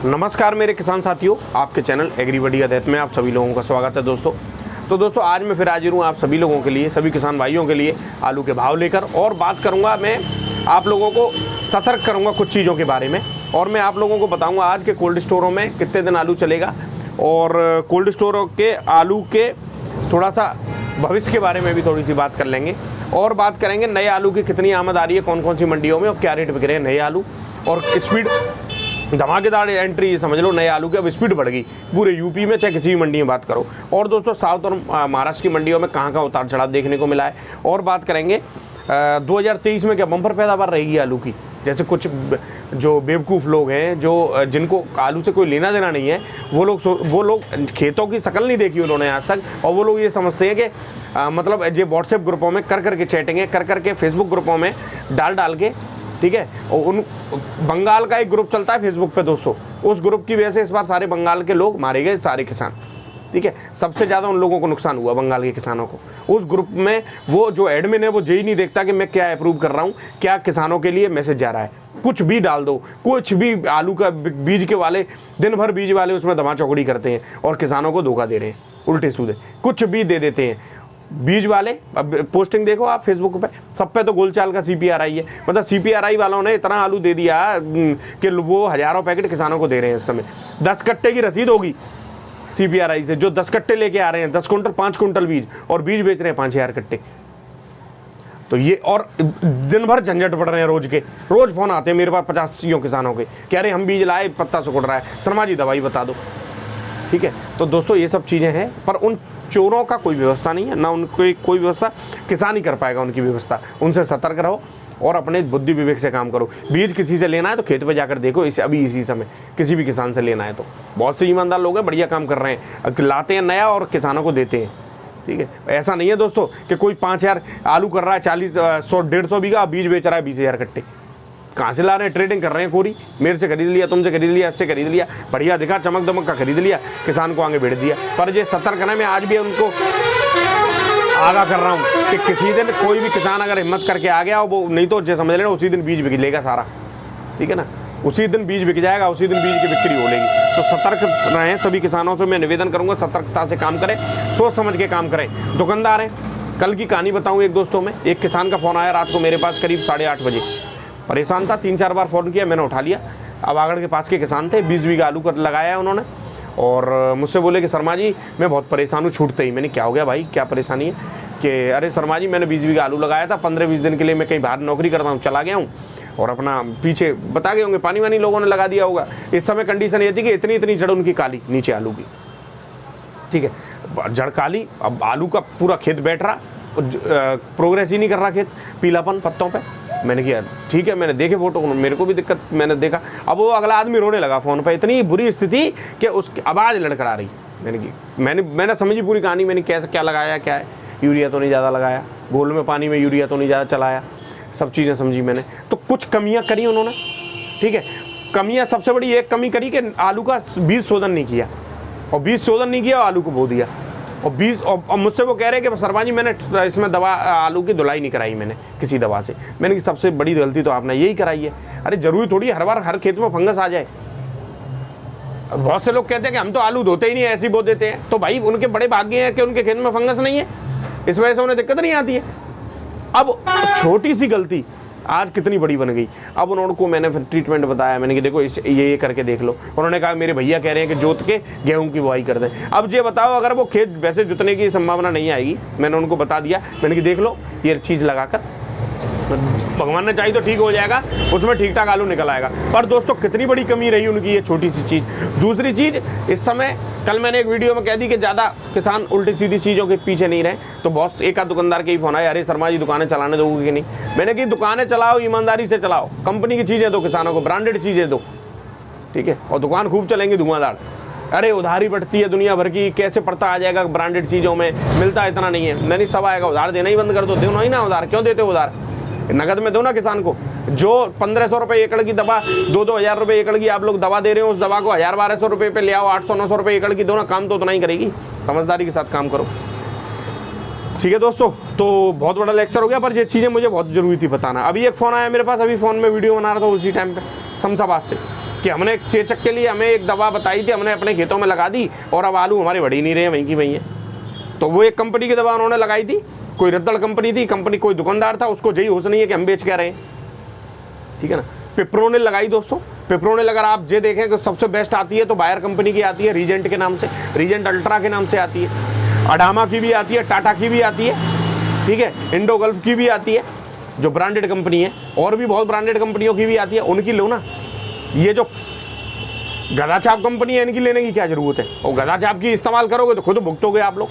नमस्कार मेरे किसान साथियों, आपके चैनल एग्रीबडी अदैत में आप सभी लोगों का स्वागत है दोस्तों। तो दोस्तों आज मैं फिर हाजिर हूँ आप सभी लोगों के लिए, सभी किसान भाइयों के लिए आलू के भाव लेकर, और बात करूँगा मैं आप लोगों को सतर्क करूँगा कुछ चीज़ों के बारे में, और मैं आप लोगों को बताऊँगा आज के कोल्ड स्टोरों में कितने दिन आलू चलेगा, और कोल्ड स्टोरों के आलू के थोड़ा सा भविष्य के बारे में भी थोड़ी सी बात कर लेंगे, और बात करेंगे नए आलू की कितनी आमद आ रही है कौन कौन सी मंडियों में और क्या रेट बिक रहे हैं नए आलू, और स्पीड धमाकेदार एंट्री समझ लो नए आलू की, अब स्पीड बढ़ गई पूरे यूपी में, चाहे किसी भी मंडी में बात करो। और दोस्तों साउथ और महाराष्ट्र की मंडियों में कहाँ कहाँ उतार चढ़ाव देखने को मिला है, और बात करेंगे 2023 में क्या बम्पर पैदावार रहेगी आलू की। जैसे कुछ जो बेवकूफ़ लोग हैं, जो जिनको आलू से कोई लेना देना नहीं है, वो लोग खेतों की शकल नहीं देखी उन्होंने आज तक, और वो लोग ये समझते हैं कि मतलब ये व्हाट्सएप ग्रुपों में कर के चैटिंग कर के फेसबुक ग्रुपों में डाल के, ठीक है। और उन बंगाल का एक ग्रुप चलता है फेसबुक पे दोस्तों, उस ग्रुप की वजह से इस बार सारे बंगाल के लोग मारे गए, सारे किसान, ठीक है। सबसे ज़्यादा उन लोगों को नुकसान हुआ बंगाल के किसानों को। उस ग्रुप में वो जो एडमिन है वो यही नहीं देखता कि मैं क्या अप्रूव कर रहा हूँ, क्या किसानों के लिए मैसेज जा रहा है, कुछ भी डाल दो, कुछ भी। आलू का बीज के वाले दिन भर बीज वाले उसमें धमा चौकड़ी करते हैं और किसानों को धोखा दे रहे हैं, उल्टे सीधे कुछ भी दे देते हैं बीज वाले। अब पोस्टिंग देखो आप फेसबुक पे, सब पे तो गोलचाल का CPRI है, मतलब CPRI वालों ने इतना आलू दे दिया कि वो हज़ारों पैकेट किसानों को दे रहे हैं इस समय। 10 कट्टे की रसीद होगी CPRI से, जो 10 कट्टे लेके आ रहे हैं, 10 कुंटल 5 कुंटल बीज, और बीज बेच रहे हैं 5,000 कट्टे। तो ये, और दिन भर झंझट पड़ रहे हैं, रोज फोन आते हैं मेरे पास 50 किसानों के, कह रहे हम बीज लाए पत्ता सुकड़ रहा है, शर्मा जी दवाई बता दो, ठीक है। तो दोस्तों ये सब चीज़ें हैं, पर उन चोरों का कोई व्यवस्था नहीं है, ना उनकी कोई व्यवस्था, किसान ही कर पाएगा उनकी व्यवस्था। उनसे सतर्क रहो और अपने बुद्धि विवेक से काम करो। बीज किसी से लेना है तो खेत पे जाकर देखो, अभी इसी समय किसी भी किसान से लेना है तो। बहुत से ईमानदार लोग हैं, बढ़िया काम कर रहे हैं, लाते हैं नया और किसानों को देते हैं, ठीक है। ऐसा नहीं है दोस्तों कि कोई 5,000 आलू कर रहा है, 40, 100, 150 बीघा, बीज बेच रहा है 20,000 कट्टे। कहाँ से ला रहे हैं? ट्रेडिंग कर रहे हैं कोरी, मेरे से खरीद लिया, तुमसे खरीद लिया, इससे खरीद लिया, बढ़िया दिखा, चमक दमक का खरीद लिया, किसान को आगे भेज दिया। पर ये सतर्क रहना, मैं आज भी उनको आगाह कर रहा हूँ कि किसी दिन कोई भी किसान अगर हिम्मत करके आ गया, वो नहीं तो जो समझ लेना उसी दिन बीज बिक लेगा सारा, ठीक है ना, उसी दिन बीज बिक जाएगा, उसी दिन बीज की बिक्री हो लेगी। तो सतर्क रहें, सभी किसानों से मैं निवेदन करूँगा, सतर्कता से काम करें, सोच समझ के काम करें। दुकानदार हैं, कल की कहानी बताऊँ एक दोस्तों में, एक किसान का फ़ोन आया रात को मेरे पास करीब 8:30 बजे, परेशान था, 3-4 बार फ़ोन किया, मैंने उठा लिया। अब आगड़ के पास के किसान थे, 20 बीघा आलू कर लगाया है उन्होंने, और मुझसे बोले कि शर्मा जी मैं बहुत परेशान हूँ छूटते ही। मैंने क्या हो गया भाई, क्या परेशानी है? कि अरे शर्मा जी मैंने 20 बीघा आलू लगाया था, 15-20 दिन के लिए मैं कहीं बाहर नौकरी करता हूँ, चला गया हूँ, और अपना पीछे बता गए होंगे, पानी वानी लोगों ने लगा दिया होगा। इस समय कंडीशन ये थी कि इतनी जड़ उनकी काली नीचे आलू की, ठीक है, जड़ काली। अब आलू का पूरा खेत बैठ रहा, प्रोग्रेस ही नहीं कर रहा खेत, पीलापन पत्तों पे। मैंने किया ठीक है, मैंने देखे फोटो, मेरे को भी दिक्कत, मैंने देखा। अब वो अगला आदमी रोने लगा फ़ोन पे, इतनी बुरी स्थिति कि उसकी आवाज़ लड़खड़ा रही। मैंने समझी पूरी कहानी, मैंने कैसे क्या लगाया, क्या है, यूरिया तो नहीं ज़्यादा लगाया, घोल में पानी में यूरिया तो नहीं ज़्यादा चलाया, सब चीज़ें समझी मैंने। तो कुछ कमियाँ करी उन्होंने, ठीक है। कमियाँ, सबसे बड़ी एक कमी करी कि आलू का बीज शोधन नहीं किया, और बीज शोधन नहीं किया और आलू को बो दिया, और बीज, और मुझसे वो कह रहे हैं कि शर्मा जी मैंने इसमें दवा, आलू की धुलाई नहीं कराई मैंने किसी दवा से। मैंने कि सबसे बड़ी गलती तो आपने यही कराई है। अरे जरूरी थोड़ी हर बार हर खेत में फंगस आ जाए। बहुत से लोग कहते हैं कि हम तो आलू धोते ही नहीं, ऐसे ही बो देते हैं। तो भाई उनके बड़े भाग्य हैं कि उनके खेत में फंगस नहीं है, इस वजह से उन्हें दिक्कत नहीं आती है। अब छोटी सी गलती आज कितनी बड़ी बन गई। अब उनको मैंने फिर ट्रीटमेंट बताया, मैंने कि देखो ये करके देख लो। उन्होंने कहा मेरे भैया कह रहे हैं कि जोत के गेहूं की बुआई कर दें। अब ये बताओ, अगर वो खेत वैसे जुतने की संभावना नहीं आएगी, मैंने उनको बता दिया, मैंने कि देख लो ये चीज़ लगाकर, भगवान ने चाहिए तो ठीक हो जाएगा, उसमें ठीक ठाक आलू निकल आएगा। पर दोस्तों कितनी बड़ी कमी रही उनकी, ये छोटी सी चीज़। दूसरी चीज़, इस समय कल मैंने एक वीडियो में कह दी कि ज़्यादा किसान उल्टी सीधी चीज़ों के पीछे नहीं रहे, तो बहुत एक आध दुकानदार के ही फोन आए, अरे शर्मा जी दुकानें चलाने दोगे कि नहीं। मैंने कि दुकानें चलाओ, ईमानदारी से चलाओ, कंपनी की चीज़ें दो किसानों को, ब्रांडेड चीज़ें दो, ठीक है, और दुकान खूब चलेंगी धुआंधार। अरे उधारी बढ़ती है दुनिया भर की, कैसे पड़ता आ जाएगा ब्रांडेड चीज़ों में, मिलता इतना नहीं है। नहीं सब आएगा, उधार देना ही बंद कर दो, दो ही ना उधार, क्यों देते हो उधार, नगद में दो ना किसान को। जो 1,500 रुपये एकड़ की दवा, 2-2 हज़ार रुपये एकड़ की आप लोग दवा दे रहे हो, उस दवा को 1,000-1,200 रुपये पे ले आओ, 800-900 रुपये एकड़ की दो ना, काम तो उतना ही करेगी। समझदारी के साथ काम करो, ठीक है दोस्तों। तो बहुत बड़ा लेक्चर हो गया, पर ये चीज़ें मुझे बहुत ज़रूरी थी बताना। अभी एक फ़ोन आया मेरे पास, अभी फ़ोन में वीडियो बना रहा था उसी टाइम पे, शमशाबाद से, कि हमने एक चेचक के लिए हमें एक दवा बताई थी, हमने अपने खेतों में लगा दी और अब आलू हमारे बढ़ ही नहीं रहे हैं, वहीं की वहीं है। तो वो एक कंपनी की दवा उन्होंने लगाई थी, कोई रद्दड़ कंपनी थी, कंपनी कोई दुकानदार था, उसको यही होश नहीं है कि हम बेच क्या रहे हैं, ठीक है ना। पिप्रोनिल लगाई दोस्तों, पिप्रोनिल अगर आप ये देखें कि सबसे बेस्ट आती है तो बायर कंपनी की आती है, रीजेंट के नाम से, रीजेंट अल्ट्रा के नाम से आती है, अडामा की भी आती है, टाटा की भी आती है, ठीक है, इंडो गल्फ की भी आती है जो ब्रांडेड कंपनी है, और भी बहुत ब्रांडेड कंपनियों की भी आती है, उनकी लो ना। ये जो गधा छाप कंपनी है इनकी लेने की क्या जरूरत है, और गधा छाप की इस्तेमाल करोगे तो खुद भुगतोगे आप लोग,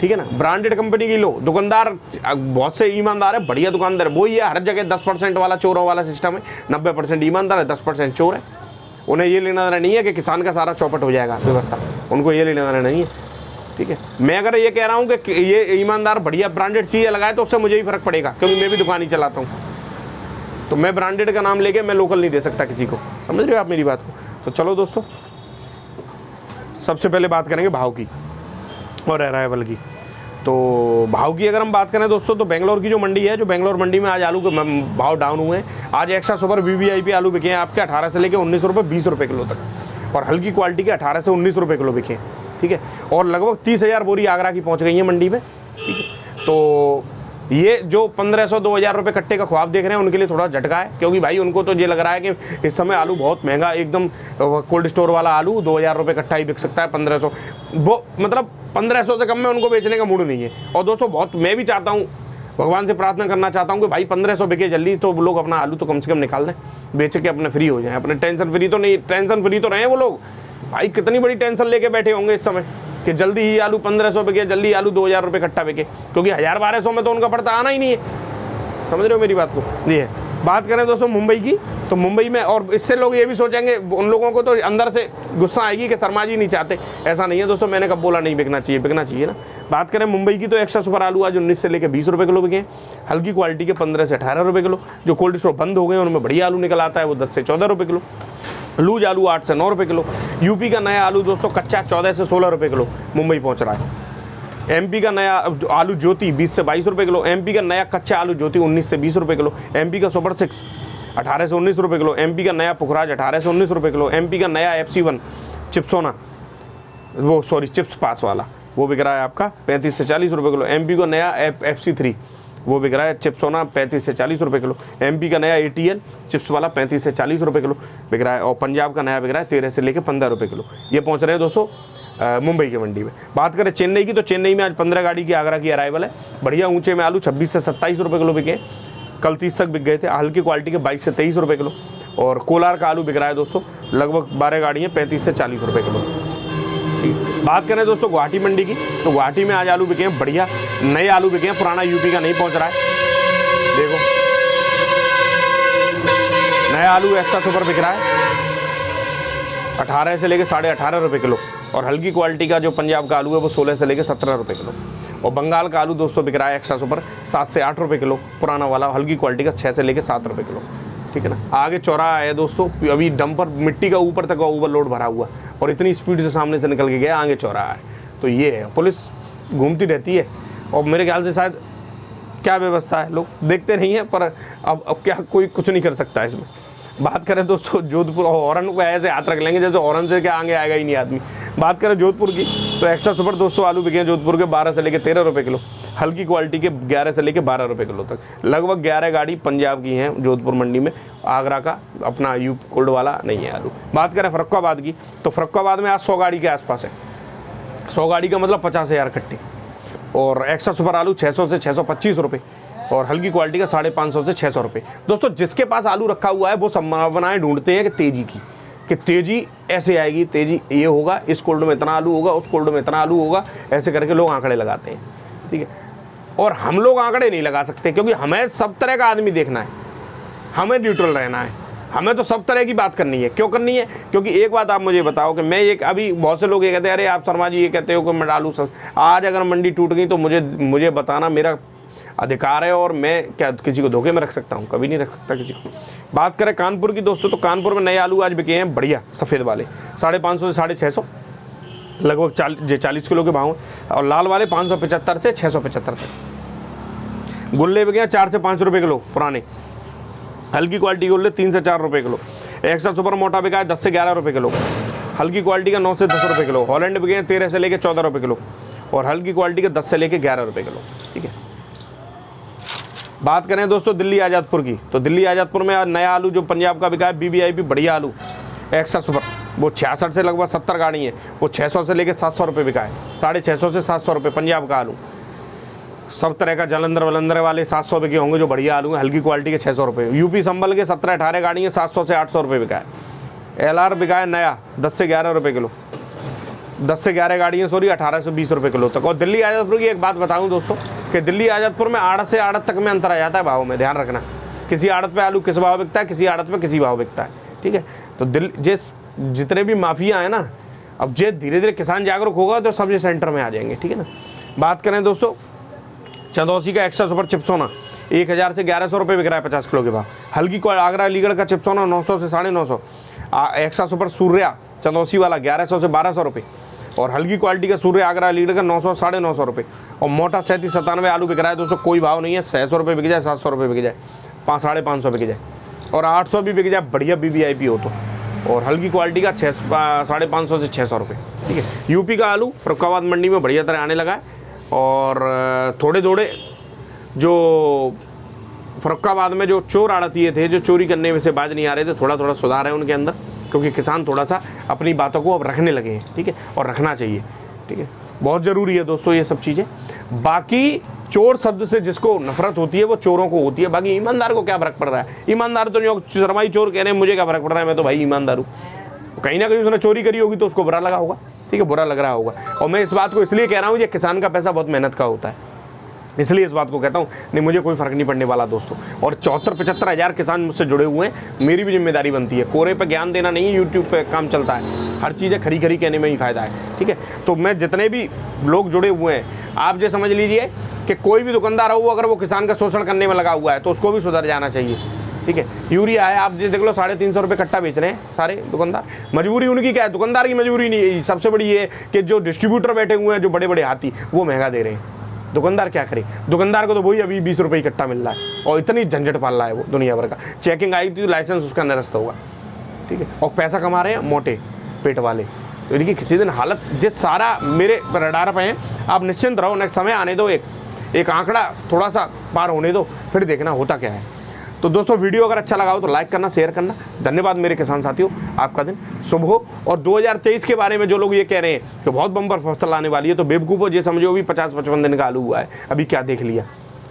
ठीक है ना। ब्रांडेड कंपनी की लो, दुकानदार बहुत से ईमानदार है, बढ़िया दुकानदार है, वो ये हर जगह 10% वाला चोरों वाला सिस्टम है, 90% ईमानदार है, 10% चोर है। उन्हें ये लेना देना नहीं है कि किसान का सारा चौपट हो जाएगा व्यवस्था, उनको ये लेना देना नहीं है, ठीक है। मैं अगर ये कह रहा हूँ कि ये ईमानदार बढ़िया ब्रांडेड चीज़ें लगाए तो उससे मुझे ही फर्क पड़ेगा, क्योंकि मैं भी दुकान ही चलाता हूँ, तो मैं ब्रांडेड का नाम लेके मैं लोकल नहीं दे सकता किसी को, समझ रहे हो आप मेरी बात को। तो चलो दोस्तों, सबसे पहले बात करेंगे भाव की और अराइवल की। तो भाव की अगर हम बात करें दोस्तों, तो बेंगलोर की जो मंडी है, जो बेंगलोर मंडी में आज आलू के भाव डाउन हुए हैं। आज एक्स्ट्रा सुपर VVIP आलू बिके हैं आपके 18 से लेके 19 रुपये 20 रुपये किलो तक, और हल्की क्वालिटी के 18 से 19 रुपये किलो बिके, ठीक है। और लगभग 30,000 बोरी आगरा की पहुंच गई है मंडी में, ठीक है। तो ये जो 1500-2000 रुपये कट्टे का ख्वाब देख रहे हैं उनके लिए थोड़ा झटका है, क्योंकि भाई उनको तो ये लग रहा है कि इस समय आलू बहुत महंगा, एकदम कोल्ड स्टोर वाला आलू 2000 रुपये कट्टा ही बिक सकता है, 1500, वो मतलब 1500 से कम में उनको बेचने का मूड नहीं है। और दोस्तों बहुत मैं भी चाहता हूँ, भगवान से प्रार्थना करना चाहता हूँ कि भाई 1500 बिके जल्दी, तो लोग अपना आलू तो कम से कम निकाल दें, बेच के अपने फ्री हो जाएं, अपने टेंशन फ्री तो नहीं, टेंशन फ्री तो रहे वो लोग, भाई कितनी बड़ी टेंशन लेके बैठे होंगे इस समय कि जल्दी ही आलू 1500 बिके, जल्दी आलू 2000 रुपये कट्टा बिके, क्योंकि 1000-1200 में तो उनका पड़ता आना ही नहीं है, समझ रहे हो मेरी बात को। ये है बात करें दोस्तों मुंबई की, तो मुंबई में, और इससे लोग ये भी सोचेंगे, उन लोगों को तो अंदर से गुस्सा आएगी कि शर्मा जी नहीं चाहते, ऐसा नहीं है दोस्तों, मैंने कब बोला नहीं बिकना चाहिए, बिकना चाहिए ना। बात करें मुंबई की, तो एक्स्ट्रा सुपर आलू आज 19 से लेकर 20 रुपये किलो बिके, हल्की क्वालिटी के 15 से 18 रुपये किलो, जो कोल्ड स्टोर बंद हो गए उनमें बढ़िया आलू निकल आता है वो 10 से 14 रुपये किलो, लूज आलू 8 से 9 रुपये किलो। यूपी का नया आलू दोस्तों कच्चा 14 से 16 रुपये किलो मुंबई पहुंच रहा है। एमपी का नया आलू ज्योति 20 से 22 रुपये किलो, एमपी का नया कच्चा आलू ज्योति 19 से 20 रुपये किलो, एमपी का सुपर 6 18 से 19 रुपये किलो, एमपी का नया पुखराज 18 से 19 रुपये किलो, एमपी का नया FC1 चिप्सोना, वो सॉरी चिप्स पास वाला, वो बिक रहा है आपका 35 से 40 रुपये किलो, एमपी का नया FC3 वो बिक रहा है चिप्सोना 35 से 40 रुपये किलो, एमपी का नया ATL चिप्स वाला 35 से 40 रुपये किलो बिक रहा है, और पंजाब का नया बिक रहा है 13 से लेकर 15 रुपये किलो। ये पहुंच रहे हैं दोस्तों मुंबई की मंडी में। बात करें चेन्नई की, तो चेन्नई में आज 15 गाड़ी की आगरा की अराइवल है, बढ़िया ऊंचे में आलू 26 से 27 रुपये किलो बिके, कल 30 तक बिक गए थे, हल्की क्वालिटी के 22 से 23 रुपये किलो, और कोलार का आलू बिक रहा है दोस्तों लगभग 12 गाड़ियाँ 35 से 40 रुपये किलो, ठीक। बात करें दोस्तों गुवाहाटी मंडी की, तो गुवाहाटी में आज आलू बिके हैं बढ़िया, नए आलू बिके हैं, पुराना यूपी का नहीं पहुंच रहा है, देखो नया आलू एक्स्ट्रा सुपर बिक रहा है 18 से लेकर 18.5 रुपये किलो, और हल्की क्वालिटी का जो पंजाब का आलू है वो 16 से लेकर 17 रुपये किलो, और बंगाल का आलू दोस्तों बिक रहा है एक्स्ट्रा सुपर 7 से 8 रुपये किलो, पुराना वाला हल्की क्वालिटी का 6 से लेकर 7 रुपये किलो, ठीक है ना। आगे चौराहा है दोस्तों, अभी डंपर मिट्टी का ऊपर तक ओवरलोड भरा हुआ और इतनी स्पीड से सामने से निकल के गया, आगे चौराहा है, तो ये है, पुलिस घूमती रहती है, और मेरे ख्याल से शायद क्या व्यवस्था है लोग देखते नहीं है, पर अब क्या कोई कुछ नहीं कर सकता इसमें। बात करें दोस्तों जोधपुर, और औरन को ऐसे हाथ रख लेंगे जैसे औरन से क्या आगे आएगा ही नहीं आदमी। बात करें जोधपुर की, तो एक्स्ट्रा सुपर दोस्तों आलू बिके हैं जोधपुर के 12 से लेकर 13 रुपये किलो, हल्की क्वालिटी के 11 से लेकर 12 रुपये किलो तक, लगभग 11 गाड़ी पंजाब की हैं जोधपुर मंडी में, आगरा का अपना कोल्ड वाला नहीं है आलू। बात करें फर्रुखाबाद की, तो फर्रुखाबाद में आज 100 गाड़ी के आसपास है, 100 गाड़ी का मतलब 50,000 कट्टे, और एक्स्ट्रा सुपर आलू 600 से 625 रुपये, और हल्की क्वालिटी का 550 से 600 रुपये। दोस्तों जिसके पास आलू रखा हुआ है वो संभावनाएं ढूंढते हैं कि तेजी की, कि तेजी ऐसे आएगी, तेजी ये होगा, इस कोल्ड में इतना आलू होगा, उस कोल्ड में इतना आलू होगा, ऐसे करके लोग आंकड़े लगाते हैं, ठीक है। और हम लोग आंकड़े नहीं लगा सकते, क्योंकि हमें सब तरह का आदमी देखना है, हमें न्यूट्रल रहना है, हमें तो सब तरह की बात करनी है। क्यों करनी है? क्योंकि एक बात आप मुझे बताओ कि मैं एक, अभी बहुत से लोग ये कहते हैं अरे आप शर्मा जी ये कहते हो कि मैं डालूँ आज अगर मंडी टूट गई तो मुझे बताना मेरा अधिकार है, और मैं क्या किसी को धोखे में रख सकता हूँ? कभी नहीं रख सकता किसी को। बात करें कानपुर की दोस्तों, तो कानपुर में नए आलू आज बिके हैं बढ़िया सफ़ेद वाले 550 से 650, लगभग 40 किलो के भाव, और लाल वाले 575 से 675 तक। गुल्ले बिके हैं 4 से 5 रुपये किलो पुराने, हल्की क्वालिटी गुल्ले 3 से 4 रुपये किलो। एक्स्ट्रा सुपर मोटा बिका है 10 से 11 रुपये किलो, हल्की क्वालिटी का 9 से 10 रुपये किलो, हॉलैंड बिके हैं 13 से लेकर 14 रुपये किलो, और हल्की क्वालिटी के 10 से लेकर 11 रुपये किलो। ठीक है, बात करें दोस्तों दिल्ली आज़ादपुर की, तो दिल्ली आज़ादपुर में नया आलू जो पंजाब का बिका है BBIP बढ़िया आलू एक्स्ट्रा सुपर, वो 66 से लगभग 70 गाड़ी है, वो 600 से लेकर 700 रुपये बिका है, 650 से 700 रुपये पंजाब का आलू। सब तरह का जलंधर वलंदर वाले 700 बिके होंगे जो बढ़िया आलू है, हल्की क्वालिटी के 600 रुपये। यूपी संभल के 17-18 गाड़ी है, 700 से 800 रुपये बिका है। LR बिका है नया 10 से 11 रुपये किलो, 10 से 11 गाड़ियाँ सॉरी 18 से 20 रुपये किलो तक। और दिल्ली आज़ादपुर की एक बात बताऊं दोस्तों कि दिल्ली आज़ादपुर में आड़त से आड़त तक में अंतर आ जाता है भाव में, ध्यान रखना। किसी आड़त पे आलू किस भाव बिकता है, किसी आड़त पे किसी भाव बिकता है। ठीक है, तो जितने भी माफिया है ना, अब जे धीरे धीरे किसान जागरूक होगा तो सब्जी सेंटर में आ जाएंगे। ठीक है ना, बात करें दोस्तों चंदौसी का एक्स्ट्रा सुपर चिप्सोना 1000 से 1100 रुपये बिक रहा है 50 किलो के भाव। हल्की आगरा अलीगढ़ का चिप्सोना 900 से 950, एक्स्ट्रा सुपर सूर्या चंदौसी वाला 1100 से 1200 रुपये, और हल्की क्वालिटी का सूर्य आगरा लीडर का 900 से 950 रुपये, और मोटा 37-97 आलू बिक रहा है दोस्तों। कोई भाव नहीं है, 600 रुपये बिक जाए, 700 रुपये बिक जाए, 500-550 बिक जाए, और 800 भी बिक जाए बढ़िया BBIP हो तो, और हल्की क्वालिटी का 550 से 600 रुपये। ठीक है, यूपी का आलू फरुखाबाद मंडी में बढ़िया तरह आने लगा है, और थोड़े जो फरुखाबाद में जो चोर आड़तिए थे, जो चोरी करने में से बाज नहीं आ रहे थे, थोड़ा थोड़ा सुधार है उनके अंदर, क्योंकि किसान थोड़ा सा अपनी बातों को अब रखने लगे हैं। ठीक है, और रखना चाहिए। ठीक है, बहुत ज़रूरी है दोस्तों ये सब चीज़ें। बाकी चोर शब्द से जिसको नफरत होती है वो चोरों को होती है, बाकी ईमानदार को क्या फ़र्क पड़ रहा है। ईमानदार तो नहीं, शर्माई चोर कह रहे हैं मुझे क्या फ़र्क पड़ रहा है, मैं तो भाई ईमानदार हूँ। कहीं ना कहीं उसने चोरी करी होगी तो उसको बुरा लगा होगा। ठीक है, बुरा लग रहा होगा। और मैं इस बात को इसलिए कह रहा हूँ, ये किसान का पैसा बहुत मेहनत का होता है, इसलिए इस बात को कहता हूँ। नहीं, मुझे कोई फ़र्क नहीं पड़ने वाला दोस्तों। और 74-75 हज़ार किसान मुझसे जुड़े हुए हैं, मेरी भी जिम्मेदारी बनती है। कोरे पे ज्ञान देना नहीं है, यूट्यूब पे काम चलता है, हर चीज़ें खरी खरी कहने में ही फ़ायदा है। ठीक है, तो मैं जितने भी लोग जुड़े हुए हैं, आप ये समझ लीजिए कि कोई भी दुकानदार हो, अगर वो किसान का शोषण करने में लगा हुआ है तो उसको भी सुधर जाना चाहिए। ठीक है, यूरिया है, आप ये देख लो 350 रुपये कट्टा बेच रहे हैं सारे दुकानदार। मजबूरी उनकी क्या है, दुकानदार की मजबूरी नहीं है। सबसे बड़ी ये कि जो डिस्ट्रीब्यूटर बैठे हुए हैं, जो बड़े बड़े हाथी, वो महंगा दे रहे हैं। दुकानदार क्या करे, दुकानदार को तो वही अभी 20 रुपये कट्टा मिल रहा है, और इतनी झंझट पाल रहा है वो दुनिया भर का। चेकिंग आई थी तो लाइसेंस उसका निरस्त होगा। ठीक है, और पैसा कमा रहे हैं मोटे पेट वाले। तो इनकी किसी दिन हालत जिस सारा मेरे रडार पे हैं, आप निश्चिंत रहो, नेक्स्ट समय आने दो, एक आंकड़ा थोड़ा सा पार होने दो, फिर देखना होता क्या है। तो दोस्तों वीडियो अगर अच्छा लगा हो तो लाइक करना, शेयर करना। धन्यवाद मेरे किसान साथियों, आपका दिन शुभ हो। और 2023 के बारे में जो लोग ये कह रहे हैं कि बहुत बम्पर फसल आने वाली है, तो बेवकूफ़ हो, ये समझो भी 50-55 दिन का आलू हुआ है, अभी क्या देख लिया।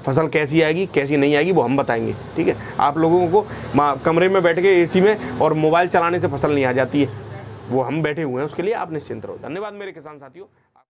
फसल कैसी आएगी कैसी नहीं आएगी वो हम बताएंगे। ठीक है, आप लोगों को कमरे में बैठ के AC में और मोबाइल चलाने से फसल नहीं आ जाती है, वो हम बैठे हुए हैं उसके लिए, आप निश्चिंत रहो। धन्यवाद मेरे किसान साथियों।